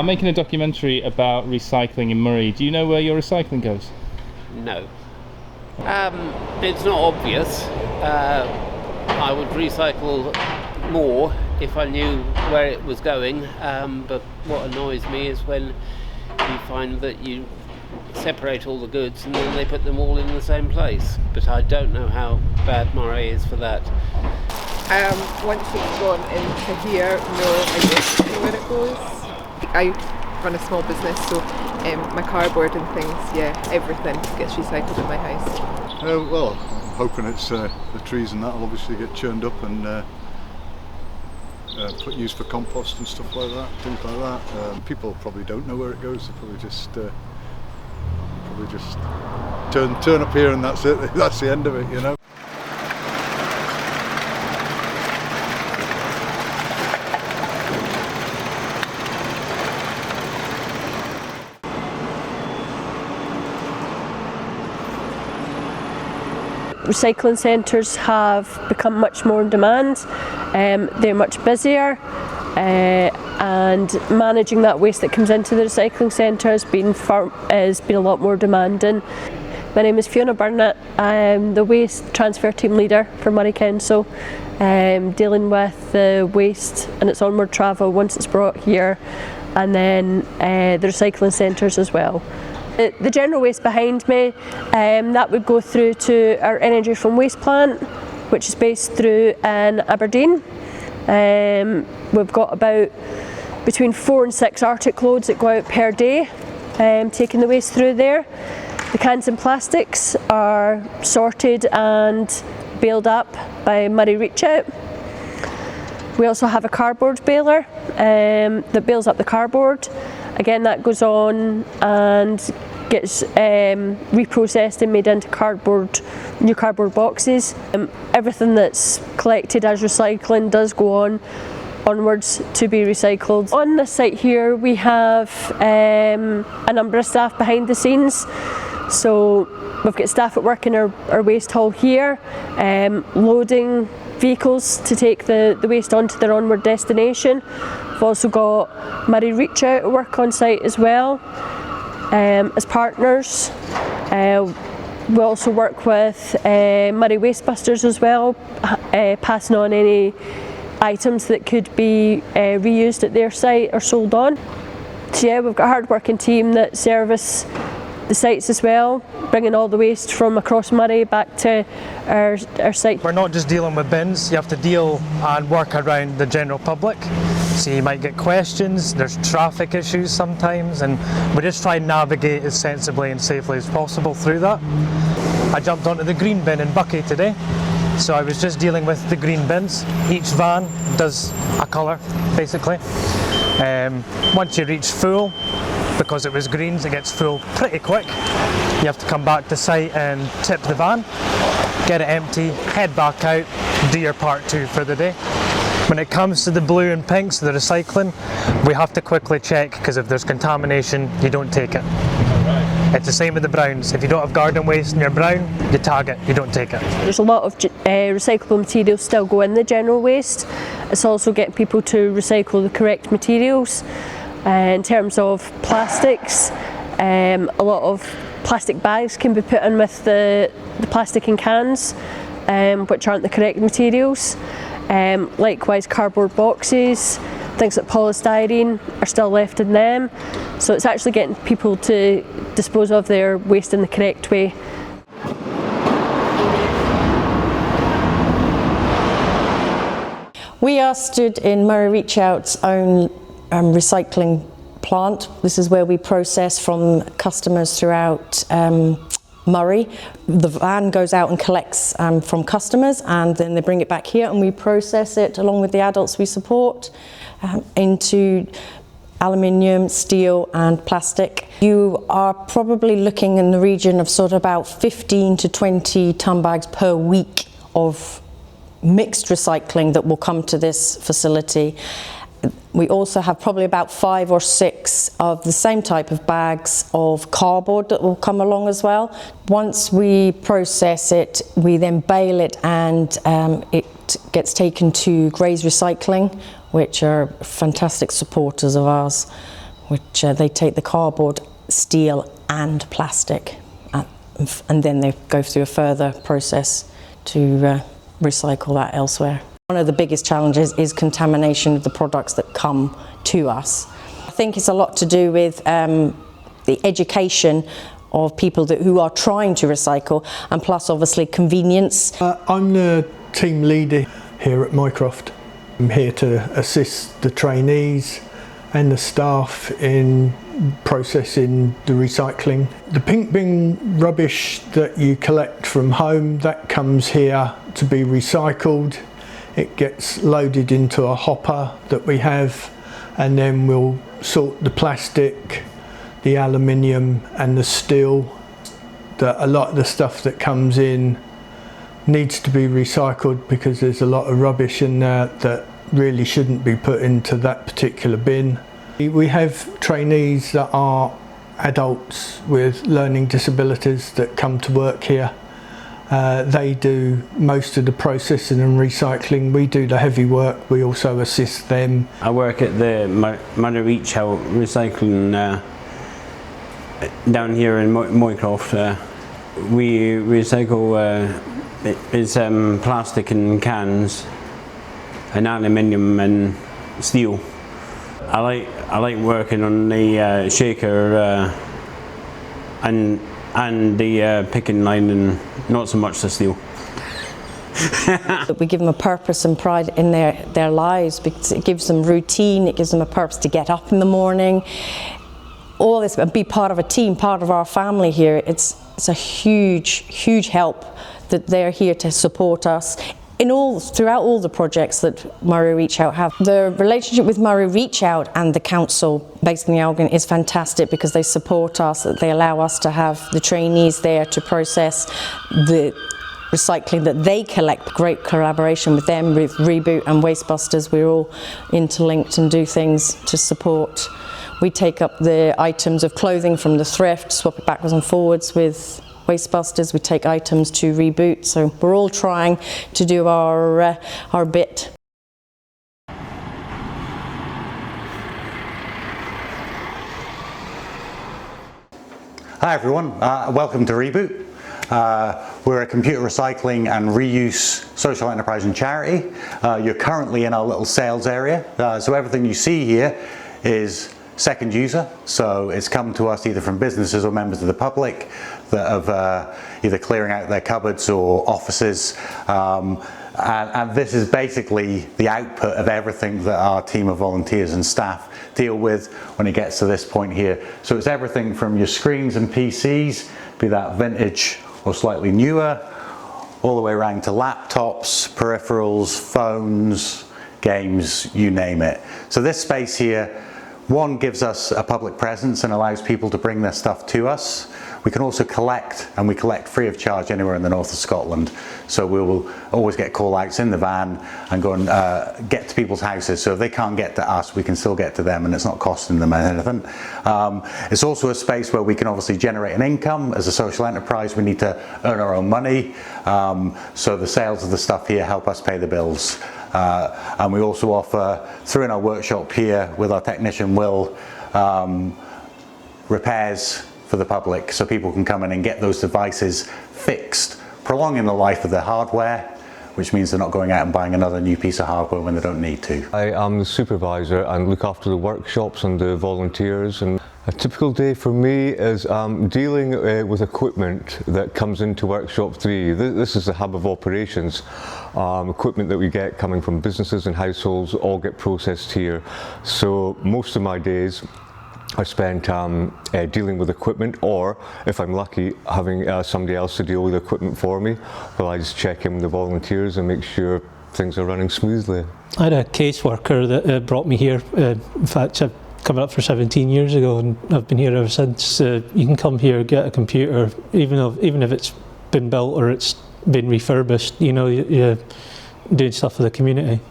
I'm making a documentary about recycling in Moray. Do you know where your recycling goes? No. It's not obvious. I would recycle more if I knew where it was going, but what annoys me is when you find that you separate all the goods and then they put them all in the same place. But I don't know how bad Moray is for that. Once it's gone into here, no, I don't know where it goes. I run a small business, so my cardboard and things, yeah, everything gets recycled in my house. Well, I'm hoping it's the trees and that will obviously get churned up and used for compost and stuff like that, things like that. People probably don't know where it goes. They probably just turn up here and that's it. That's the end of it, you know. Recycling centres have become much more in demand. They're much busier, and managing that waste that comes into the recycling centre has been a lot more demanding. My name is Fiona Burnett. I'm the waste transfer team leader for Moray Council, dealing with the waste and its onward travel once it's brought here, and then the recycling centres as well. The general waste behind me, that would go through to our energy from waste plant, which is based through in Aberdeen. We've got about between 4 and 6 Arctic loads that go out per day, taking the waste through there. The cans and plastics are sorted and baled up by Moray Reach Out. We also have a cardboard baler that bales up the cardboard. Again, that goes on and gets reprocessed and made into new cardboard boxes. Everything that's collected as recycling does go onwards to be recycled. On this site here we have a number of staff behind the scenes. So we've got staff at work in our waste hall here, loading vehicles to take the waste onto their onward destination. We've also got Moray Reach Out at work on site as well as partners. We also work with Moray Wastebusters as well, passing on any items that could be reused at their site or sold on. So yeah, we've got a hard working team that service the sites as well, bringing all the waste from across Moray back to our site. We're not just dealing with bins, you have to deal and work around the general public. So you might get questions, there's traffic issues sometimes, and we just try and navigate as sensibly and safely as possible through that. I jumped onto the green bin in Bucky today, so I was just dealing with the green bins. Each van does a colour basically. Once you reach full, because it was greens, it gets full pretty quick. You have to come back to site and tip the van, get it empty, head back out, do your part 2 for the day. When it comes to the blue and pinks, the recycling, we have to quickly check, because if there's contamination, you don't take it. It's the same with the browns. If you don't have garden waste in your brown, you tag it, you don't take it. There's a lot of recyclable materials still go in the general waste. It's also getting people to recycle the correct materials. In terms of plastics, a lot of plastic bags can be put in with the plastic in cans, which aren't the correct materials. Likewise, cardboard boxes, things like polystyrene are still left in them. So it's actually getting people to dispose of their waste in the correct way. We are stood in Moray Reach Out's own recycling plant. This is where we process from customers throughout Moray. The van goes out and collects from customers, and then they bring it back here and we process it along with the adults we support into aluminium, steel and plastic. You are probably looking in the region of sort of about 15 to 20 ton bags per week of mixed recycling that will come to this facility. We also have probably about 5 or 6 of the same type of bags of cardboard that will come along as well. Once we process it, we then bale it, and it gets taken to Grays Recycling, which are fantastic supporters of ours. which they take the cardboard, steel and plastic, and then they go through a further process to recycle that elsewhere. One of the biggest challenges is contamination of the products that come to us. I think it's a lot to do with the education of people who are trying to recycle, and plus obviously convenience. I'm the team leader here at Moycroft. I'm here to assist the trainees and the staff in processing the recycling. The pink bin rubbish that you collect from home, that comes here to be recycled. It gets loaded into a hopper that we have, and then we'll sort the plastic, the aluminium and the steel. A lot of the stuff that comes in needs to be recycled because there's a lot of rubbish in there that really shouldn't be put into that particular bin. We have trainees that are adults with learning disabilities that come to work here. They do most of the processing and recycling. We do the heavy work, we also assist them. I work at the Moray Reach Out recycling down here in Moycroft. We recycle plastic and cans and aluminium and steel. I like working on the shaker and the picking line, and not so much the steel. We give them a purpose and pride in their lives because it gives them routine, it gives them a purpose to get up in the morning. All this, and be part of a team, part of our family here. It's a huge help that they're here to support us throughout all the projects that Moray Reach Out have. The relationship with Moray Reach Out and the council based in the Elgin is fantastic because they support us, they allow us to have the trainees there to process the recycling that they collect. Great collaboration with them, with ReBoot and Wastebusters. We're all interlinked and do things to support. We take up the items of clothing from the thrift, swap it backwards and forwards with Wastebusters. We take items to ReBoot, so we're all trying to do our bit. Hi everyone, welcome to ReBoot. We're a computer recycling and reuse social enterprise and charity. You're currently in our little sales area, so everything you see here is second user, so it's come to us either from businesses or members of the public that have either clearing out their cupboards or offices, and this is basically the output of everything that our team of volunteers and staff deal with when it gets to this point here. So it's everything from your screens and PCs, be that vintage or slightly newer, all the way around to laptops, peripherals, phones, games, you name it. So this space here, one, gives us a public presence and allows people to bring their stuff to us. We can also collect, and we collect free of charge anywhere in the north of Scotland. So we will always get call outs in the van and go and get to people's houses. So if they can't get to us, we can still get to them and it's not costing them anything. It's also a space where we can obviously generate an income. As a social enterprise, we need to earn our own money. So the sales of the stuff here help us pay the bills. And we also offer, through in our workshop here with our technician Will, repairs for the public, so people can come in and get those devices fixed, prolonging the life of their hardware, which means they're not going out and buying another new piece of hardware when they don't need to. I am the supervisor and look after the workshops and the volunteers, and a typical day for me is dealing with equipment that comes into Workshop 3. This is the hub of operations. Equipment that we get coming from businesses and households all get processed here. So most of my days I spent dealing with equipment, or if I'm lucky, having somebody else to deal with equipment for me, while I just check in with the volunteers and make sure things are running smoothly. I had a caseworker that brought me here. In fact, I've come up for 17 years ago and I've been here ever since. You can come here, get a computer, even if it's been built or it's been refurbished, you know, you're doing stuff for the community.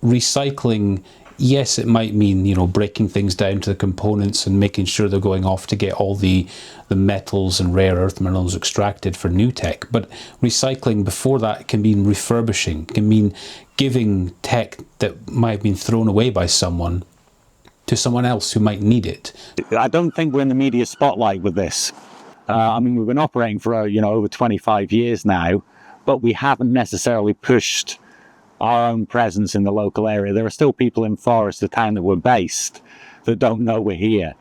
Recycling, yes, it might mean, you know, breaking things down to the components and making sure they're going off to get all the metals and rare earth minerals extracted for new tech. But recycling before that can mean refurbishing, can mean giving tech that might have been thrown away by someone to someone else who might need it. I don't think we're in the media spotlight with this. I mean, we've been operating for over 25 years now, but we haven't necessarily pushed our own presence in the local area. There are still people in Forest, the town that we're based, that don't know we're here.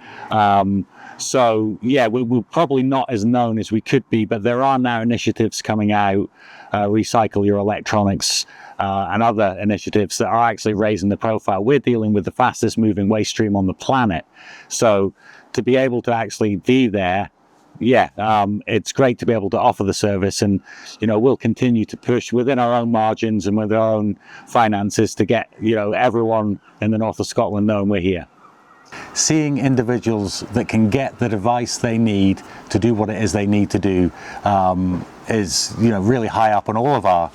So yeah, we're probably not as known as we could be, but there are now initiatives coming out, Recycle Your Electronics, and other initiatives that are actually raising the profile. We're dealing with the fastest moving waste stream on the planet. So to be able to actually be there, it's great to be able to offer the service, and we'll continue to push within our own margins and with our own finances to get everyone in the north of Scotland knowing we're here. Seeing individuals that can get the device they need to do what it is they need to do is really high up on all of our.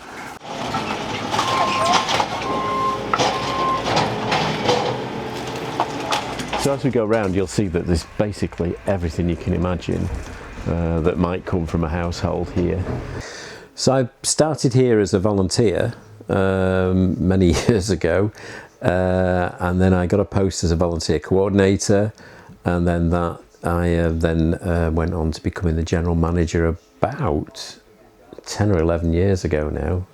So as we go around, you'll see that there's basically everything you can imagine that might come from a household here. So I started here as a volunteer many years ago, and then I got a post as a volunteer coordinator, and then I went on to becoming the general manager about 10 or 11 years ago now.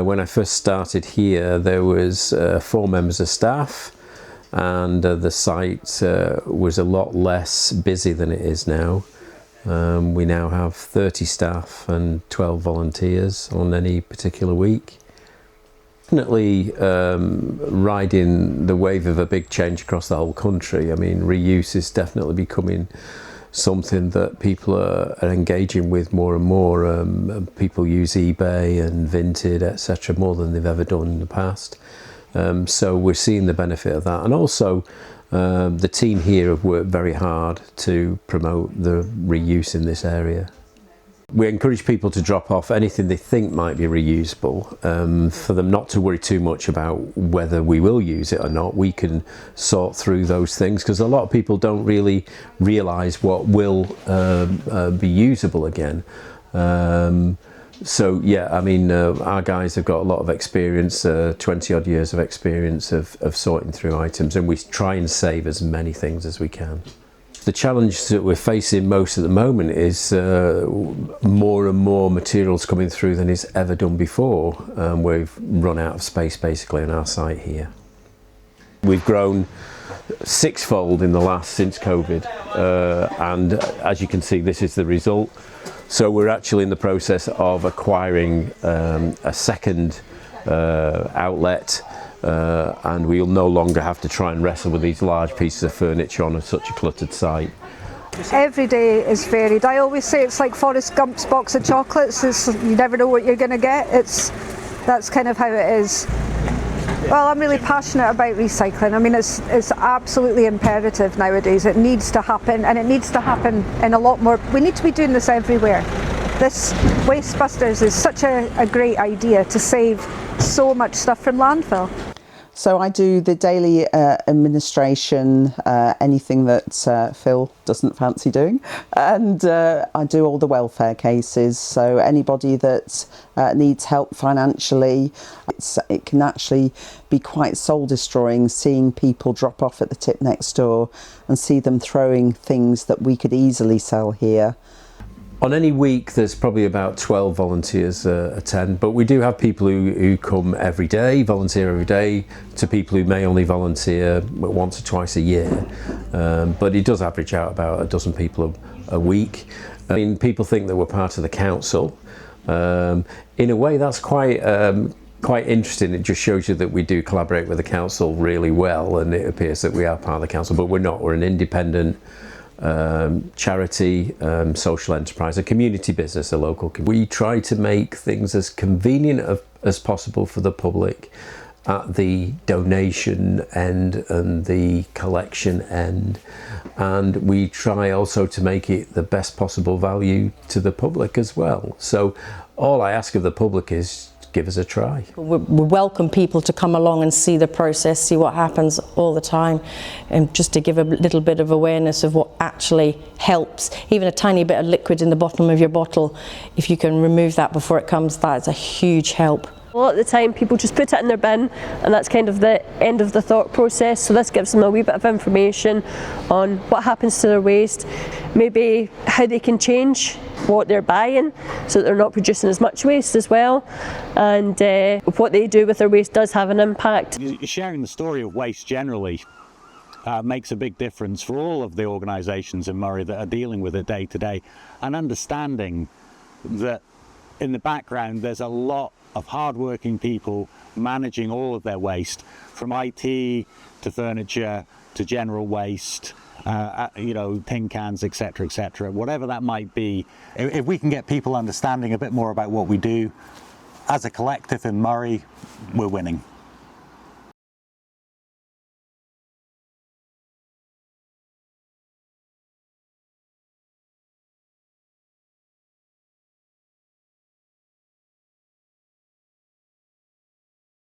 When I first started here, there was 4 members of staff, and the site was a lot less busy than it is now. We now have 30 staff and 12 volunteers on any particular week. Definitely riding the wave of a big change across the whole country. I mean, reuse is definitely becoming something that people are engaging with more and more. People use eBay and Vinted, etc., more than they've ever done in the past. So we're seeing the benefit of that, and also the team here have worked very hard to promote the reuse in this area. We encourage people to drop off anything they think might be reusable, for them not to worry too much about whether we will use it or not. We can sort through those things, because a lot of people don't really realise what will be usable again. So yeah, I mean, our guys have got a lot of experience, 20 odd years of experience of sorting through items, and we try and save as many things as we can. The challenge that we're facing most at the moment is more and more materials coming through than is ever done before. We've run out of space basically on our site here. We've grown 6-fold since COVID, and as you can see, this is the result. So we're actually in the process of acquiring a second outlet, and we'll no longer have to try and wrestle with these large pieces of furniture on such a cluttered site. Every day is varied. I always say it's like Forrest Gump's box of chocolates. You never know what you're going to get. That's kind of how it is. Well, I'm really passionate about recycling. I mean, it's absolutely imperative nowadays. It needs to happen, and it needs to happen in a lot more. We need to be doing this everywhere. This Wastebusters is such a great idea to save so much stuff from landfill. So I do the daily administration, anything that Phil doesn't fancy doing, and I do all the welfare cases. So anybody that needs help financially, it can actually be quite soul destroying seeing people drop off at the tip next door and see them throwing things that we could easily sell here. On any week there's probably about 12 volunteers attend, but we do have people who come every day, volunteer every day, to people who may only volunteer once or twice a year. But it does average out about a dozen people a week. I mean, people think that we're part of the council. In a way that's quite interesting. It just shows you that we do collaborate with the council really well, and it appears that we are part of the council, but we're not. We're an independent charity, social enterprise, a community business, a local community. We try to make things as convenient as possible for the public at the donation end and the collection end, and we try also to make it the best possible value to the public as well. So all I ask of the public is give us a try. We welcome people to come along and see the process, see what happens all the time, and just to give a little bit of awareness of what actually helps. Even a tiny bit of liquid in the bottom of your bottle, if you can remove that before it comes, that is a huge help. A lot of the time people just put it in their bin and that's kind of the end of the thought process, so this gives them a wee bit of information on what happens to their waste, maybe how they can change what they're buying so that they're not producing as much waste as well, and what they do with their waste does have an impact. Sharing the story of waste generally makes a big difference for all of the organisations in Moray that are dealing with it day to day, and understanding that in the background there's a lot of hard-working people managing all of their waste, from IT to furniture to general waste, you know, tin cans, etc., etc., whatever that might be. If we can get people understanding a bit more about what we do as a collective in Moray, we're winning.